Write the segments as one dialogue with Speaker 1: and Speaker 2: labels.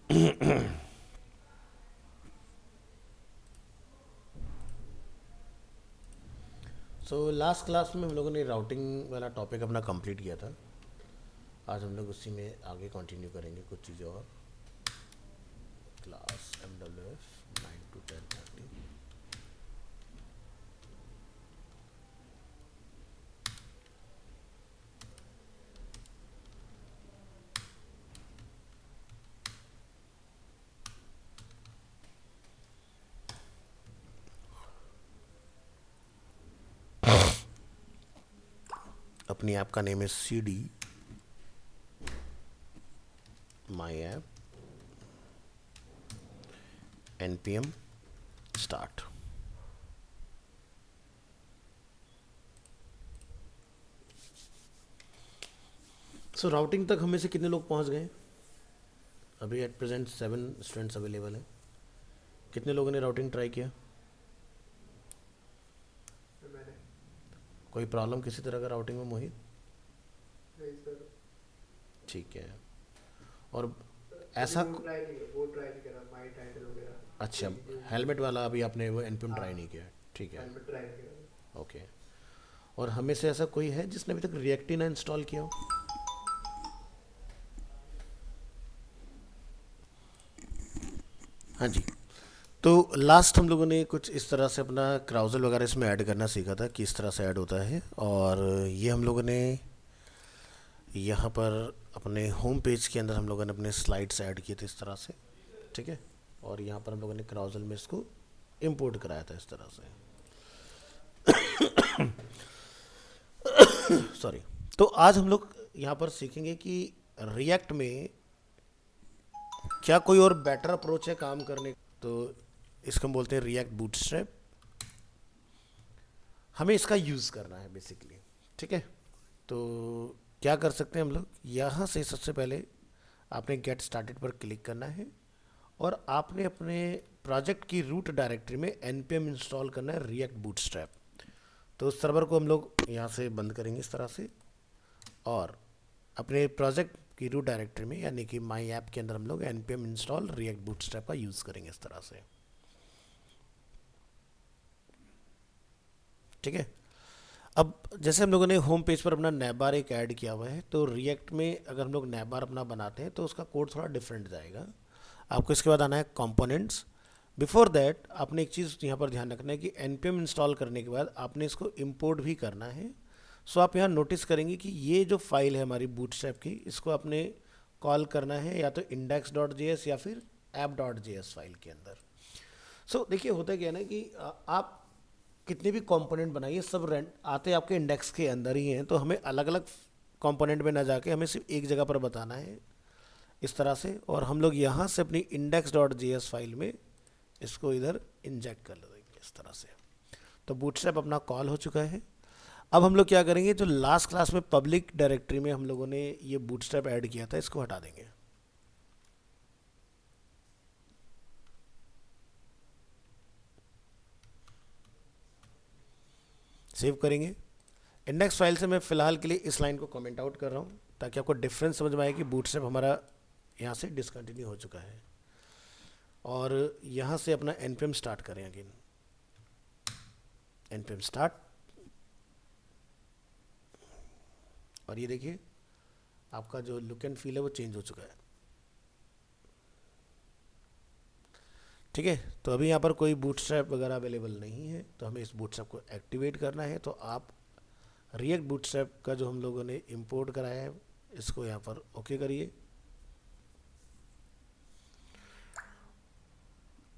Speaker 1: So last class में हम लोगों ने राउटिंग वाला टॉपिक अपना कंप्लीट किया था। आज हम लोग उसी में आगे कंटिन्यू करेंगे कुछ चीज़ें और। Class MWF 9 to 10:30। अपनी ऐप का नेम है CD my app NPM start. So routing तक हमें से कितने लोग पहुंच गए? अभी एट प्रेजेंट 7 स्टूडेंट्स अवेलेबल हैं। कितने लोगों ने राउटिंग ट्राई किया?
Speaker 2: मैंने
Speaker 1: कोई प्रॉब्लम किसी तरह का राउटिंग में, मोहित?
Speaker 2: नहीं सर।
Speaker 1: ठीक है। और
Speaker 2: अभी
Speaker 1: ऐसा
Speaker 2: वो ट्राई नहीं करा माई टाइटल वगैरह।
Speaker 1: अच्छा, हेलमेट वाला अभी आपने वो NPM ट्राई नहीं किया? ठीक है,
Speaker 2: हेलमेट ट्राई नहीं करा।
Speaker 1: ओके। और हमें से ऐसा कोई है जिसने अभी तक रिएक्ट ही ना इंस्टॉल किया हो? हाँ जी। तो लास्ट हम लोगों ने कुछ इस तरह से अपना क्राउजल वगैरह इसमें ऐड करना सीखा था कि इस तरह से ऐड होता है। और ये हम लोगों ने यहाँ पर अपने होम पेज के अंदर हम लोगों ने अपने स्लाइड्स ऐड किए थे इस तरह से, ठीक है। और यहाँ पर हम लोगों ने क्राउजल में इसको इंपोर्ट कराया था इस तरह से। सॉरी। तो आज हम लोग यहाँ पर सीखेंगे कि रिएक्ट में क्या कोई और बेटर अप्रोच है काम करने। तो इसको हम बोलते हैं रिएक्ट बूटस्ट्रैप। हमें इसका यूज़ करना है बेसिकली, ठीक है। तो क्या कर सकते हैं हम लोग, यहाँ से सबसे पहले आपने गेट स्टार्टेड पर क्लिक करना है और आपने अपने प्रोजेक्ट की रूट डायरेक्टरी में npm इंस्टॉल करना है रिएक्ट बूटस्ट्रैप। तो उस सर्वर को हम लोग यहाँ से बंद करेंगे इस तरह से, और अपने प्रोजेक्ट की रूट डायरेक्टरी में यानी कि माई ऐप के अंदर हम लोग npm इंस्टॉल रिएक्ट बूटस्ट्रैप का यूज़ करेंगे इस तरह से, ठीक है। अब जैसे हम लोगों ने होम पेज पर अपना नैबार एक ऐड किया हुआ है, तो रिएक्ट में अगर हम लोग नैबार अपना बनाते हैं तो उसका कोड थोड़ा डिफरेंट जाएगा। आपको इसके बाद आना है कंपोनेंट्स। बिफोर दैट आपने एक चीज़ यहाँ पर ध्यान रखना है कि npm इंस्टॉल करने के बाद आपने इसको इंपोर्ट भी करना है। सो आप यहाँ नोटिस करेंगे कि ये जो फाइल है हमारी बूटस्ट्रैप की, इसको आपने कॉल करना है या तो index.js या फिर app.js फाइल के अंदर। सो देखिए होता क्या है ना कि आप कितने भी कंपोनेंट बनाइए सब रेंट आते आपके इंडेक्स के अंदर ही हैं, तो हमें अलग अलग कंपोनेंट में ना जाके हमें सिर्फ एक जगह पर बताना है इस तरह से। और हम लोग यहाँ से अपनी index.js फाइल में इसको इधर इंजेक्ट कर देंगे इस तरह से। तो बूटस्ट्रैप अपना कॉल हो चुका है। अब हम लोग क्या करेंगे, जो लास्ट क्लास में पब्लिक डायरेक्टरी में हम लोगों ने ये बूटस्ट्रैप ऐड किया था इसको हटा देंगे। सेव करेंगे। इंडेक्स फाइल से मैं फ़िलहाल के लिए इस लाइन को कमेंट आउट कर रहा हूँ ताकि आपको डिफरेंस समझ में आए कि बूटस्ट्रैप हमारा यहाँ से डिसकंटिन्यू हो चुका है। और यहाँ से अपना npm स्टार्ट करें अगेन, npm स्टार्ट। और ये देखिए आपका जो लुक एंड फील है वो चेंज हो चुका है, ठीक है। तो अभी यहाँ पर कोई बूटस्ट्रैप वगैरह अवेलेबल नहीं है, तो हमें इस बूटस्ट्रैप को एक्टिवेट करना है। तो आप रिएक्ट बूटस्ट्रैप का जो हम लोगों ने इंपोर्ट कराया है इसको यहाँ पर ओके करिए,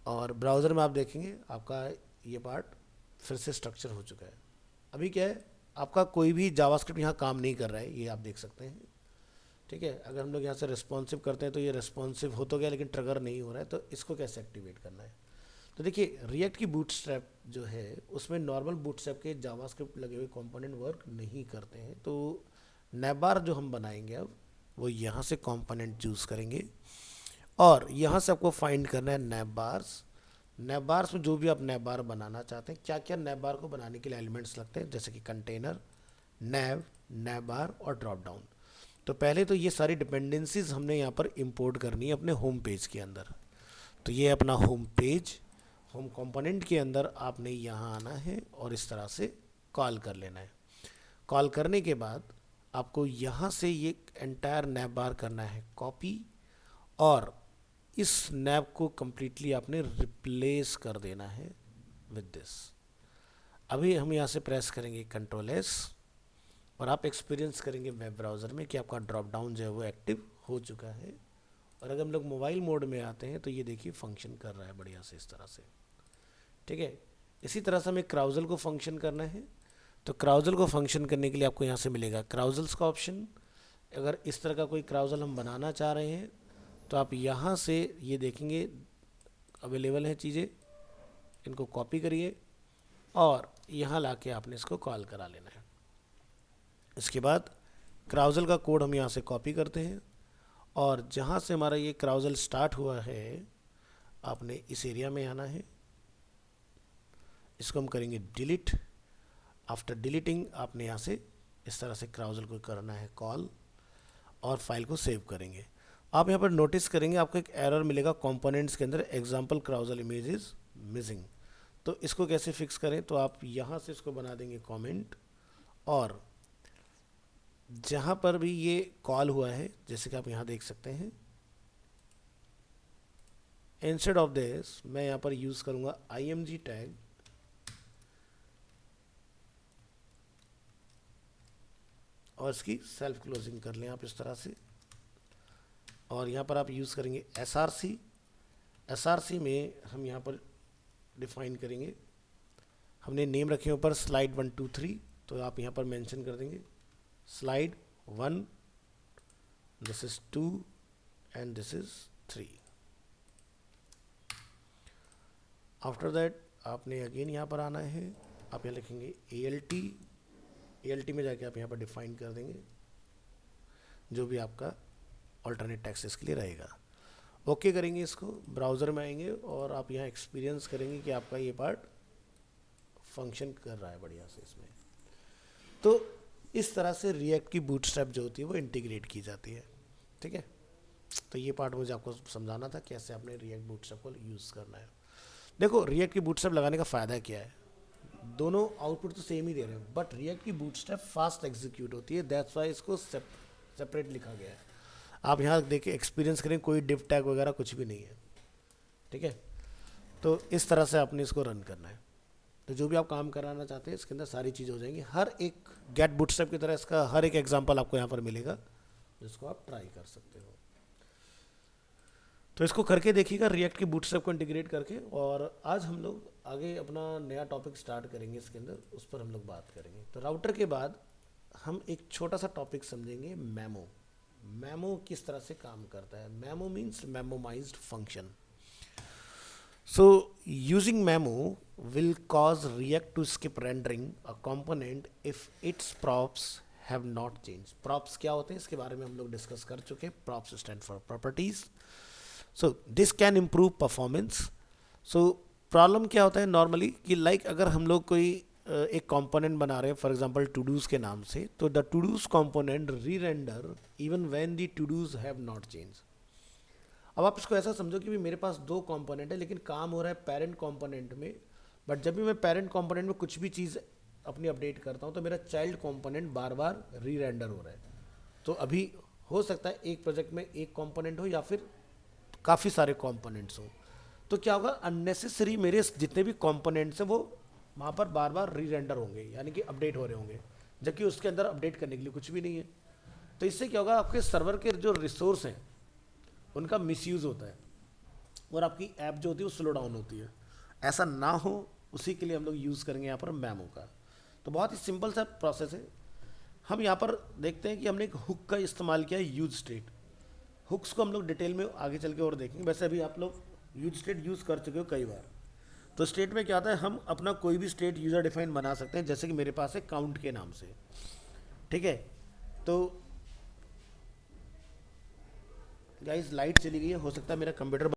Speaker 1: और ब्राउज़र में आप देखेंगे आपका ये पार्ट फिर से स्ट्रक्चर हो चुका है। अभी क्या है, आपका कोई भी जावास्क्रिप्ट यहाँ काम नहीं कर रहा है, ये आप देख सकते हैं, ठीक है। अगर हम लोग यहाँ से रिस्पॉन्सिव करते हैं तो ये रिस्पॉन्सिव हो तो गया लेकिन ट्रिगर नहीं हो रहा है, तो इसको कैसे एक्टिवेट करना है। तो देखिए रिएक्ट की बूटस्ट्रैप जो है उसमें नॉर्मल बूटस्ट्रैप के जावास्क्रिप्ट लगे हुए कंपोनेंट वर्क नहीं करते हैं। तो नैबार जो हम बनाएंगे अब वो यहाँ से कंपोनेंट चूज़ करेंगे और यहाँ से आपको फाइंड करना है नैबार्स। नैबार्स में जो भी आप नैबार बनाना चाहते हैं, क्या क्या नैबार को बनाने के लिए एलिमेंट्स लगते हैं, जैसे कि कंटेनर, नैब, नैबार और ड्रॉप डाउन। तो पहले तो ये सारी डिपेंडेंसीज हमने यहाँ पर इंपोर्ट करनी है अपने होम पेज के अंदर। तो ये अपना होम पेज, होम कंपोनेंट के अंदर आपने यहाँ आना है और इस तरह से कॉल कर लेना है। कॉल करने के बाद आपको यहाँ से ये एंटायर नैव बार करना है कॉपी, और इस नैव को कम्प्लीटली आपने रिप्लेस कर देना है विद दिस। अभी हम यहाँ से प्रेस करेंगे कंट्रोल एस, और आप एक्सपीरियंस करेंगे वेब ब्राउज़र में कि आपका ड्रॉप डाउन जो है वो एक्टिव हो चुका है। और अगर हम लोग मोबाइल मोड में आते हैं तो ये देखिए फंक्शन कर रहा है बढ़िया से इस तरह से, ठीक है। इसी तरह से हमें क्राउजल को फंक्शन करना है। तो क्राउजल को फंक्शन करने के लिए आपको यहाँ से मिलेगा क्राउजल्स का ऑप्शन। अगर इस तरह का कोई क्राउजल हम बनाना चाह रहे हैं तो आप यहाँ से ये देखेंगे अवेलेबल हैं चीज़ें, इनको कॉपी करिए और यहाँ लाके आपने इसको कॉल करा लेना है। इसके बाद क्राउजल का कोड हम यहाँ से कॉपी करते हैं, और जहाँ से हमारा ये क्राउजल स्टार्ट हुआ है आपने इस एरिया में आना है। इसको हम करेंगे डिलीट। आफ्टर डिलीटिंग आपने यहाँ से इस तरह से क्राउजल को करना है कॉल, और फाइल को सेव करेंगे। आप यहाँ पर नोटिस करेंगे आपको एक एरर मिलेगा कंपोनेंट्स के अंदर, example carousel image is missing. तो इसको कैसे फिक्स करें, तो आप यहाँ से इसको बना देंगे कमेंट, और जहाँ पर भी ये कॉल हुआ है जैसे कि आप यहाँ देख सकते हैं, इंस्टेड ऑफ दिस मैं यहाँ पर यूज़ करूँगा img टैग, और इसकी सेल्फ क्लोजिंग कर लें आप इस तरह से। और यहाँ पर आप यूज़ करेंगे SRC में हम यहाँ पर डिफाइन करेंगे, हमने नेम रखे ऊपर स्लाइड 1 2 3, तो आप यहाँ पर मेंशन कर देंगे slide 1, this is 2 and this is 3। After that आपने अगेन यहाँ पर आना है, आप यहाँ लिखेंगे ALT में जाके आप यहाँ पर डिफाइन कर देंगे जो भी आपका ऑल्टरनेट टेक्स्ट इसके लिए रहेगा। ओके करेंगे, इसको ब्राउज़र में आएंगे और आप यहाँ एक्सपीरियंस करेंगे कि आपका ये पार्ट फंक्शन कर रहा है बढ़िया से इसमें। तो इस तरह से रिएक्ट की बूटस्ट्रैप जो होती है वो इंटीग्रेट की जाती है, ठीक है। तो ये पार्ट मुझे आपको समझाना था कैसे आपने रिएक्ट बूटस्ट्रैप को यूज़ करना है। देखो रिएक्ट की बूटस्ट्रैप लगाने का फ़ायदा क्या है, दोनों आउटपुट तो सेम ही दे रहे हैं, बट रिएक्ट की बूटस्ट्रैप फास्ट एग्जीक्यूट होती है, दैट्स वाई इसको सेपरेट लिखा गया है। आप यहाँ देखिए एक्सपीरियंस करें, कोई डिव टैग वगैरह कुछ भी नहीं है, ठीक है। तो इस तरह से आपने इसको रन करना है। तो जो भी आप काम कराना चाहते हैं इसके अंदर सारी चीज़ें हो जाएंगी। हर एक गेट बूटस्ट्रैप की तरह इसका हर एक एग्जांपल आपको यहाँ पर मिलेगा जिसको आप ट्राई कर सकते हो। तो इसको करके देखिएगा रिएक्ट की बूटस्ट्रैप को इंटीग्रेट करके। और आज हम लोग आगे अपना नया टॉपिक स्टार्ट करेंगे इसके अंदर, उस पर हम लोग बात करेंगे। तो राउटर के बाद हम एक छोटा सा टॉपिक समझेंगे मेमो। मेमो किस तरह से काम करता है। Memo means memoized function. So using memo will cause React to skip rendering a component if its props have not changed. Props क्या होते हैं इसके बारे में हम लोग डिस्कस कर चुके हैं। Props stand for properties. So this can improve performance. So problem क्या होता है नॉर्मली कि लाइक अगर हम लोग कोई एक कंपोनेंट बना रहे हैं फॉर एग्जांपल टू डूज के नाम से, तो the todos component rerender even when the todos have not change. अब आप इसको ऐसा समझो कि भी मेरे पास दो कंपोनेंट है लेकिन काम हो रहा है पेरेंट कंपोनेंट में, बट जब भी मैं पेरेंट कंपोनेंट में कुछ भी चीज़ अपनी अपडेट करता हूँ तो मेरा चाइल्ड कंपोनेंट बार बार री रेंडर हो रहा है। तो अभी हो सकता है एक प्रोजेक्ट में एक कंपोनेंट हो या फिर काफ़ी सारे कंपोनेंट्स हो, तो क्या होगा अननेसेसरी मेरे जितने भी कंपोनेंट्स हैं वो वहाँ पर बार बार री रेंडर होंगे, यानी कि अपडेट हो रहे होंगे, जबकि उसके अंदर अपडेट करने के लिए कुछ भी नहीं है। तो इससे क्या होगा आपके सर्वर के जो रिसोर्स हैं उनका मिसयूज़ होता है और आपकी ऐप जो होती है वो स्लो डाउन होती है। ऐसा ना हो उसी के लिए हम लोग यूज़ करेंगे यहाँ पर मेमो का। तो बहुत ही सिंपल सा प्रोसेस है। हम यहाँ पर देखते हैं कि हमने एक हुक का इस्तेमाल किया है, यूज स्टेट। हुक्स को हम लोग डिटेल में आगे चल के और देखेंगे। वैसे अभी आप लोग यूज स्टेट यूज़ कर चुके हो कई बार। तो स्टेट में क्या आता है, हम अपना कोई भी स्टेट यूज़र डिफाइन बना सकते हैं, जैसे कि मेरे पास है काउंट के नाम से, ठीक है। तो गाइस लाइट चली गई है, हो सकता है मेरा कंप्यूटर